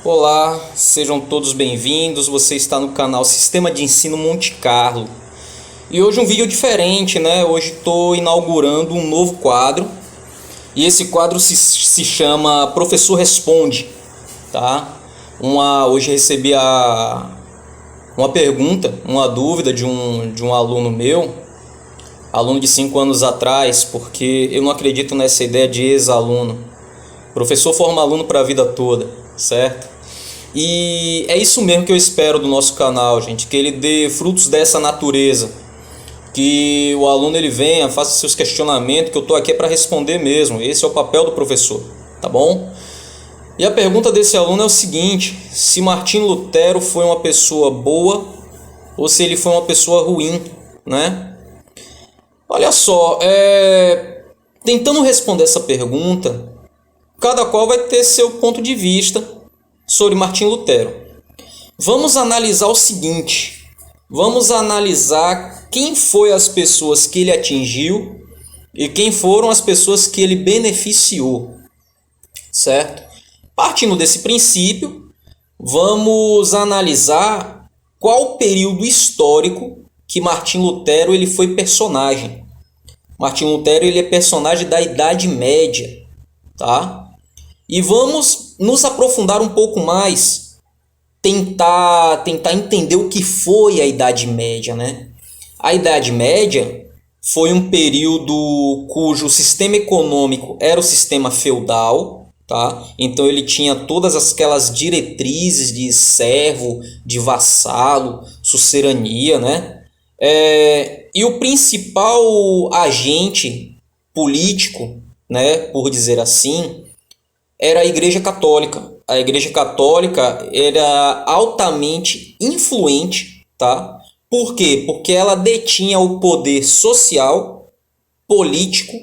Olá, sejam todos bem-vindos. Você está no canal Sistema de Ensino Monte Carlo. E hoje um vídeo diferente, né? Hoje estou inaugurando um novo quadro. E esse quadro se chama Professor Responde, tá? Hoje recebi uma pergunta, uma dúvida de um aluno meu, aluno de 5 anos atrás, porque eu não acredito nessa ideia de ex-aluno. Professor forma aluno para a vida toda, certo? E é isso mesmo que eu espero do nosso canal, gente, que ele dê frutos dessa natureza, que o aluno ele venha, faça seus questionamentos, que eu estou aqui para responder mesmo. Esse é o papel do professor, tá bom? E a pergunta desse aluno é o seguinte: se Martinho Lutero foi uma pessoa boa ou se ele foi uma pessoa ruim, né? Olha só, tentando responder essa pergunta, cada qual vai ter seu ponto de vista sobre Martinho Lutero. Vamos analisar o seguinte: vamos analisar quem foi as pessoas que ele atingiu e quem foram as pessoas que ele beneficiou, certo? Partindo desse princípio, vamos analisar qual período histórico que Martinho Lutero ele foi personagem. Martinho Lutero ele é personagem da Idade Média, tá? E vamos nos aprofundar um pouco mais, tentar entender o que foi a Idade Média, né? A Idade Média foi um período cujo sistema econômico era o sistema feudal, tá? Então ele tinha todas aquelas diretrizes de servo, de vassalo, sucerania, né? E o principal agente político, né, por dizer assim, era a Igreja Católica. A Igreja Católica era altamente influente, tá? Por quê? Porque ela detinha o poder social, político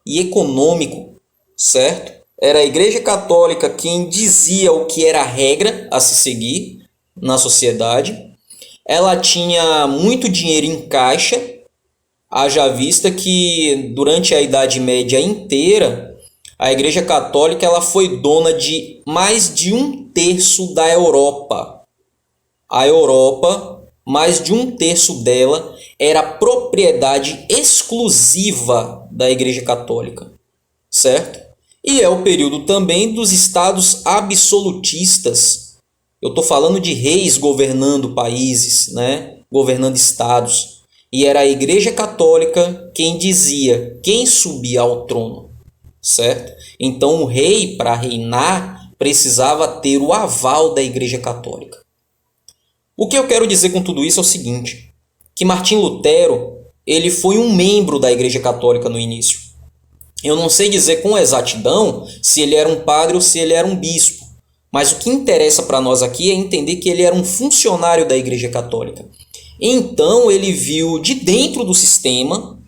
e econômico, certo? Era a Igreja Católica quem dizia o que era a regra a se seguir na sociedade. Ela tinha muito dinheiro em caixa, haja vista que durante a Idade Média inteira a Igreja Católica ela foi dona de mais de um terço da Europa. A Europa, mais de um terço dela, era propriedade exclusiva da Igreja Católica, certo? E é o período também dos estados absolutistas. Eu estou falando de reis governando países, né? Governando estados. E era a Igreja Católica quem dizia quem subia ao trono, certo? Então o rei, para reinar, precisava ter o aval da Igreja Católica. O que eu quero dizer com tudo isso é o seguinte: que Martinho Lutero ele foi um membro da Igreja Católica no início. Eu não sei dizer com exatidão se ele era um padre ou se ele era um bispo, mas o que interessa para nós aqui é entender que ele era um funcionário da Igreja Católica. Então ele viu de dentro do sistema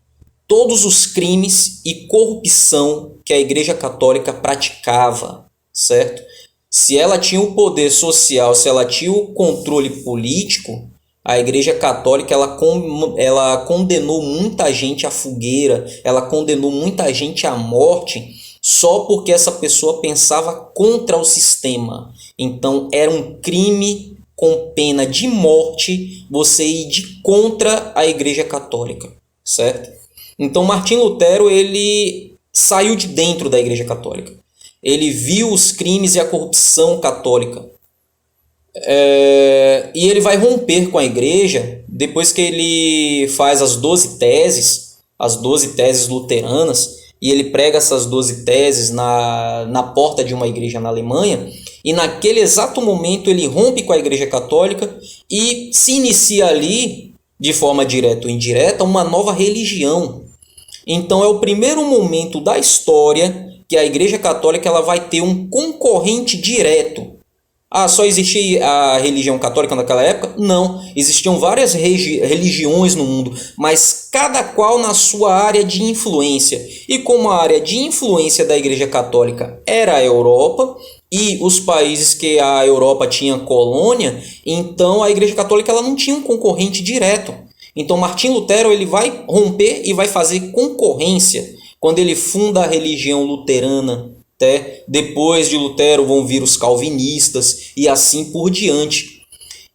todos os crimes e corrupção que a Igreja Católica praticava, certo? Se ela tinha o poder social, se ela tinha o controle político, a Igreja Católica ela condenou muita gente à fogueira, ela condenou muita gente à morte só porque essa pessoa pensava contra o sistema. Então era um crime com pena de morte você ir de contra a Igreja Católica, certo? Então Martinho Lutero ele saiu de dentro da Igreja Católica. Ele viu os crimes e a corrupção católica. E ele vai romper com a igreja depois que ele faz as 12 teses luteranas, e ele prega essas 12 teses na porta de uma igreja na Alemanha, e naquele exato momento ele rompe com a Igreja Católica e se inicia ali, de forma direta ou indireta, uma nova religião. Então é o primeiro momento da história que a Igreja Católica ela vai ter um concorrente direto. Só existia a religião católica naquela época? Não, existiam várias religiões no mundo, mas cada qual na sua área de influência. E como a área de influência da Igreja Católica era a Europa, e os países que a Europa tinha colônia, então a Igreja Católica ela não tinha um concorrente direto. Então Martinho Lutero ele vai romper e vai fazer concorrência quando ele funda a religião luterana Até depois de Lutero vão vir os calvinistas e assim por diante.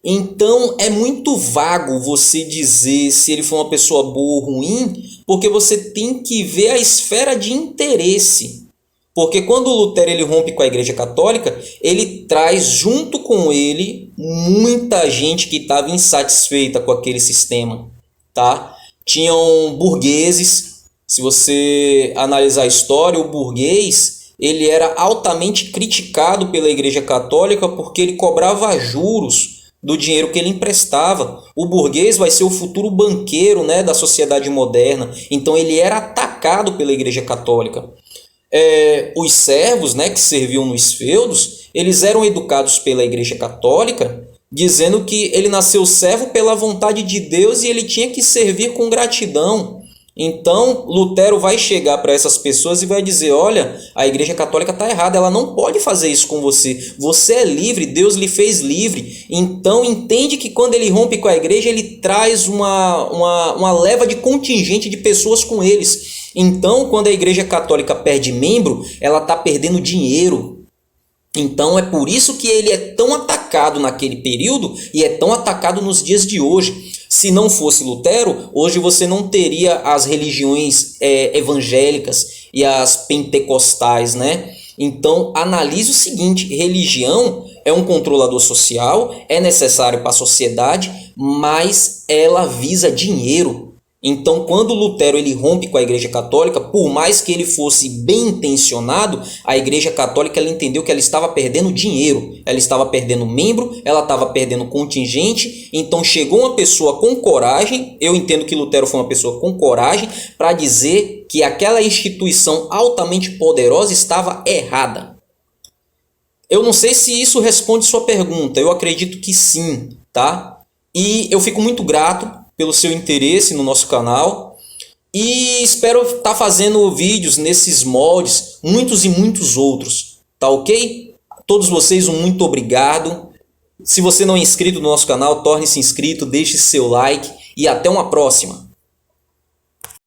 Então é muito vago você dizer se ele foi uma pessoa boa ou ruim, porque você tem que ver a esfera de interesse. Porque quando Lutero ele rompe com a Igreja Católica, ele traz junto com ele muita gente que estava insatisfeita com aquele sistema, tá? Tinham burgueses. Se você analisar a história, o burguês ele era altamente criticado pela Igreja Católica porque ele cobrava juros do dinheiro que ele emprestava. O burguês vai ser o futuro banqueiro, né, da sociedade moderna. Então ele era atacado pela Igreja Católica. Os servos, né, que serviam nos feudos, eles eram educados pela Igreja Católica, dizendo que ele nasceu servo pela vontade de Deus e ele tinha que servir com gratidão. Então Lutero vai chegar para essas pessoas e vai dizer: olha, a Igreja Católica está errada, ela não pode fazer isso com você. Você é livre, Deus lhe fez livre. Então entende que quando ele rompe com a igreja, ele traz uma leva de contingente de pessoas com eles. Então, quando a Igreja Católica perde membro, ela está perdendo dinheiro. Então, é por isso que ele é tão atacado naquele período e é tão atacado nos dias de hoje. Se não fosse Lutero, hoje você não teria as religiões evangélicas e as pentecostais, né? Então, analise o seguinte: religião é um controlador social, é necessário para a sociedade, mas ela visa dinheiro. Então, quando Lutero ele rompe com a Igreja Católica, por mais que ele fosse bem intencionado, a Igreja Católica ela entendeu que ela estava perdendo dinheiro, ela estava perdendo membro, ela estava perdendo contingente. Então chegou uma pessoa com coragem, eu entendo que Lutero foi uma pessoa com coragem, para dizer que aquela instituição altamente poderosa estava errada. Eu não sei se isso responde sua pergunta, eu acredito que sim, tá? E eu fico muito grato pelo seu interesse no nosso canal e espero estar fazendo vídeos nesses moldes, muitos e muitos outros, tá ok? A todos vocês um muito obrigado. Se você não é inscrito no nosso canal, torne-se inscrito, deixe seu like e até uma próxima.